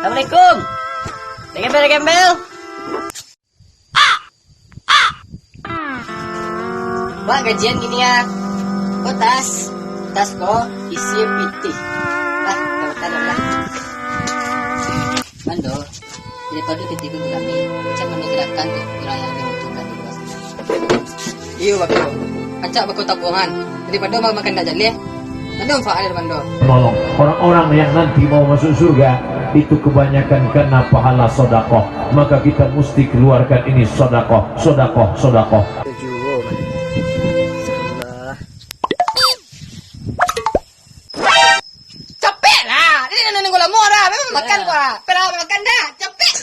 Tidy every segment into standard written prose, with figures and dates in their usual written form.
Assalamualaikum. Gembel. Mbak, gajian gini ya. Oh, tas kok isi piti. Kau lah. Mando, daripada titipin ke kami, cek menu gerakan tuh orang yang dibutuhkan di luar sana. Iya, Bapak. Acak bakal tabungan daripada makan tak jaleh. Nanti manfaat dari Mando. Tolong orang-orang yang nanti mau masuk surga itu kebanyakan kena pahala sodakoh, maka kita mesti keluarkan ini sodakoh. Capek lah, ini nunggu lama lah, memang makan gua, pernah makan dah, capek.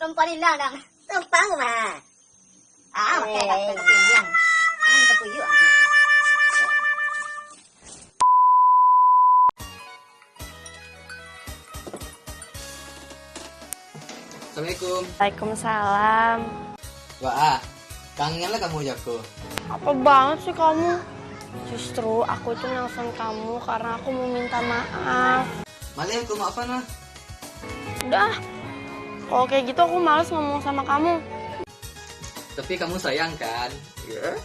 Perempuan hilang dah. Tumpang mah. Makai dah kepinjang. Terpuyuk. Assalamualaikum. Waalaikumsalam. Wah, kangen lah kamu Jago. Apa banget sih kamu? Justru aku tuh nelfon kamu karena aku mau minta maaf. Malah aku maafan lah. Udah, kalau kayak gitu aku males ngomong sama kamu. Tapi kamu sayang kan? Iya.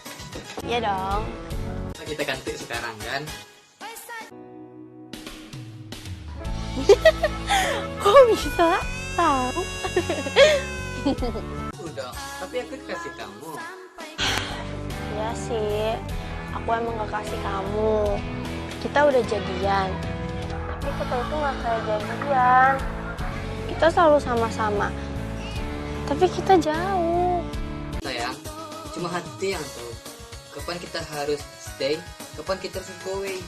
Iya dong. Kita ganti sekarang kan? Kok bisa tahu? Udah, tapi aku kasih kamu. Iya sih, aku emang gak kasih kamu. Kita udah jadian. Tapi kita itu gak kayak jadian. Kita selalu sama-sama. Tapi kita jauh. Sayang, cuma hati yang tahu. Kapan kita harus stay, kapan kita harus go away.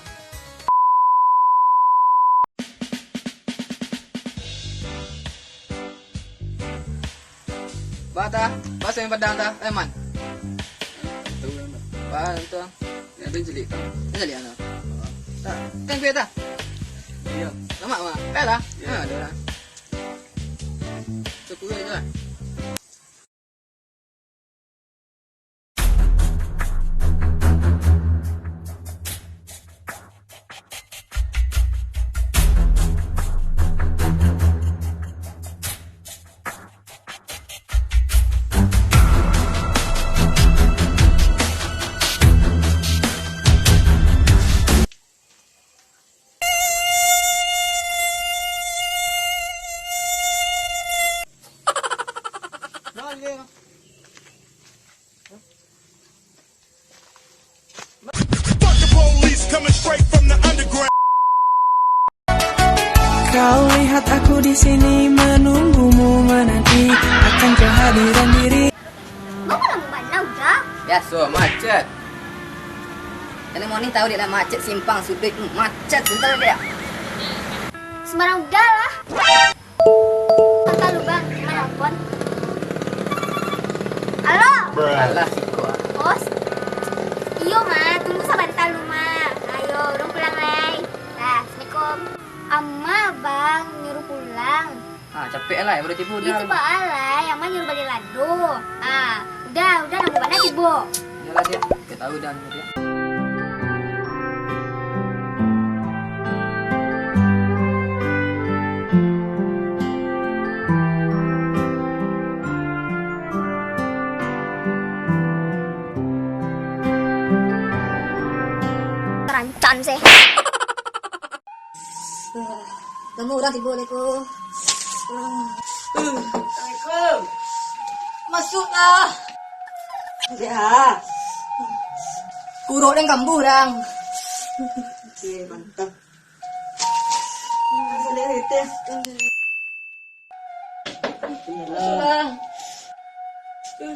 Bata, bahasa yang padang ta, man. Ba itu, yang jeli. Jeli ana. Ta, thank you ta. Iya. Lama mah. Lah. Ada lah. Cukup aja. Kau lihat aku di sini menunggumu menanti akan kehadiran diri. Mau malam mana udah? Ya, so macet. Karena mau nih tahu dia lah macet simpang sudut macet bentar dia. Semarang udah lah. Kata lu bang, mana pun. Halo. Alah siko. Bos. Iyo mah, tunggu sebentar lu mah. Ayo, urung pulang lagi. Nah, assalamualaikum. Amma bang nyuruh pulang. Capek lah, baru tipu Itu dah. Pak Alay, Amma nyuruh balik lado. Udah nunggu mana tibo. Yalah dia, kita tahu dah dia. Rancan sih. Kamu udah tibo leku. Assalamualaikum. Masuklah. Ya. Kurok dan kambuh dang. Okey, mantap. Boleh itu. Bang.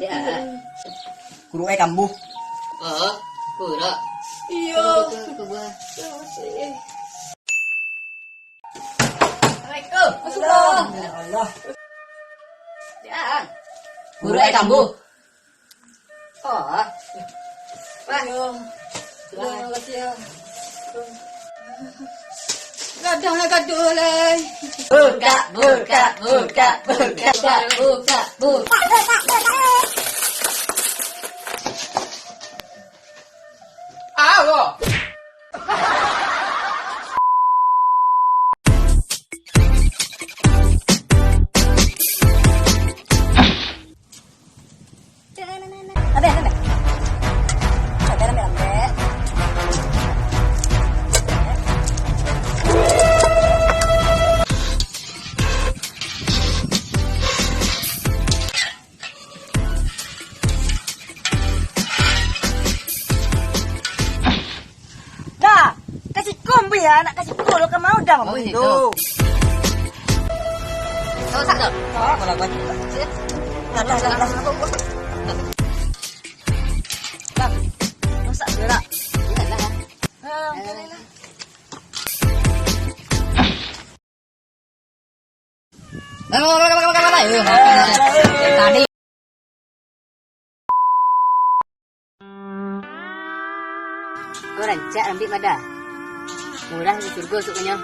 Ya. Kurok kambuh. Oh, kurok. Iya. Assalamualaikum. Allah. Ya. Kurok kambuh. Oh. Wah. Terima kasih ya. Gadang lah gaduh lah. Buka. Awo. Dah, kasih kombi ya, nak kasih pukul ke mau dah mau itu. Tahu tak? Oh, kalau gua juga. Dah. Bang, masak dulu. Tadi. Kau rancak ambil pada. Murah di surga sukanya.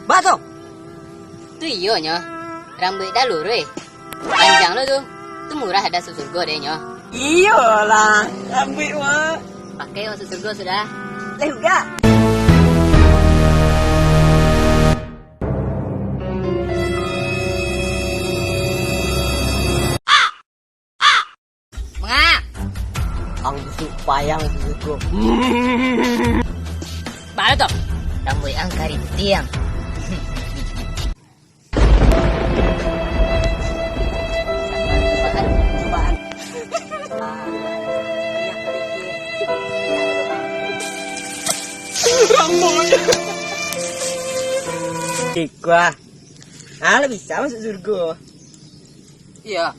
Batuk. Tu iyo nya. Rambut dah lurus. Panjang lo tu. Tu murah ada surga deh nya. Iyalah, ambil wah. Pakai masuk surga sudah. Leh juga. Mengap. Ang busuk payang itu. Baru tu. Rambut angkari tiang. Cobaan. Gua. Ah, lo bisa masuk surga. Iya.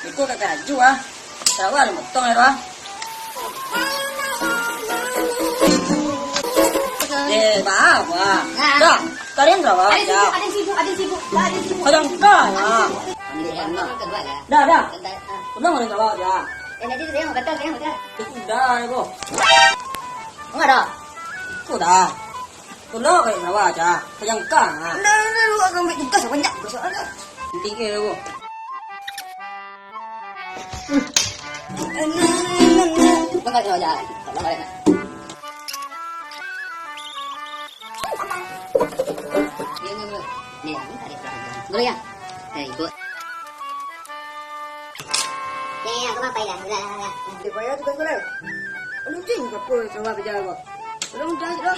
Ikut kakak raju ah. Tahu lah motong ya ah. Bawa. Dah, kalian berapa? Ada sibuk. Kadang kah ya. Kedua ya. Dah. Udah mau berapa aja. Nanti saya mau betul. Udah ya bu. Enggak ada. Udah. Udah kayak berapa aja. Kadang kah. Lu akan juga sebanyak. Tinggi ya bu. Enggak ada aja. Tolong mereka. Nih, tarik pelan-pelan. Boleh ya? Ikut. Nih, aku mau payah. Di payah juga boleh. Lu cing apa coba bicara bu. Udah mudah dah.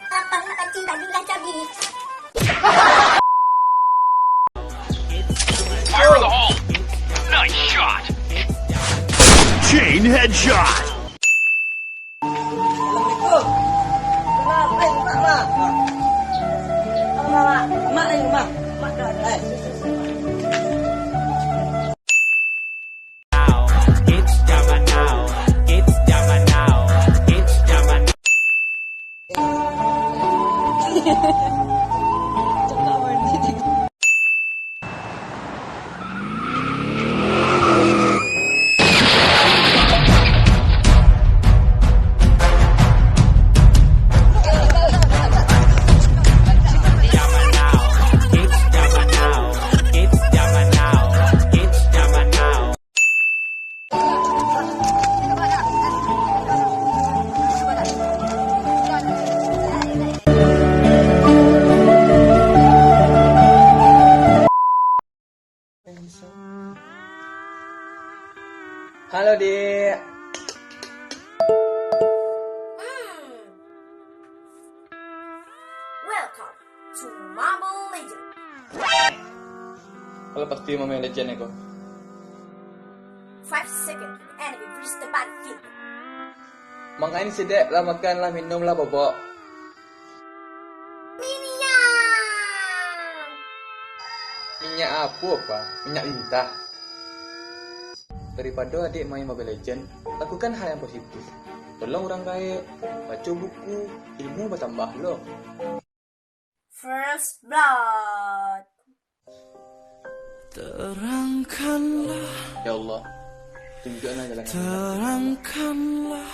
Apa nak kancing tadi dah cabi. Fire in the hole! Nice shot! Chain headshot! Assalamualaikum. Mak. Mak lagi rumah. Mak dah. Halo, Dek. Welcome to Mobile Legends. Kalau pasti Mobile Legend ya kok. 5 seconds, enemy reach the battlefield. Makanya sih dek, lah makan lah minum lah bobok. Minyak apa? Minyak lintah. Daripada adik main Mobile Legend, lakukan hal yang positif. Tolong orang baik, baca buku, ilmu bertambah loh. First blood. Terangkanlah, Ya Allah, tunjukkanlah jalan yang benar. terangkanlah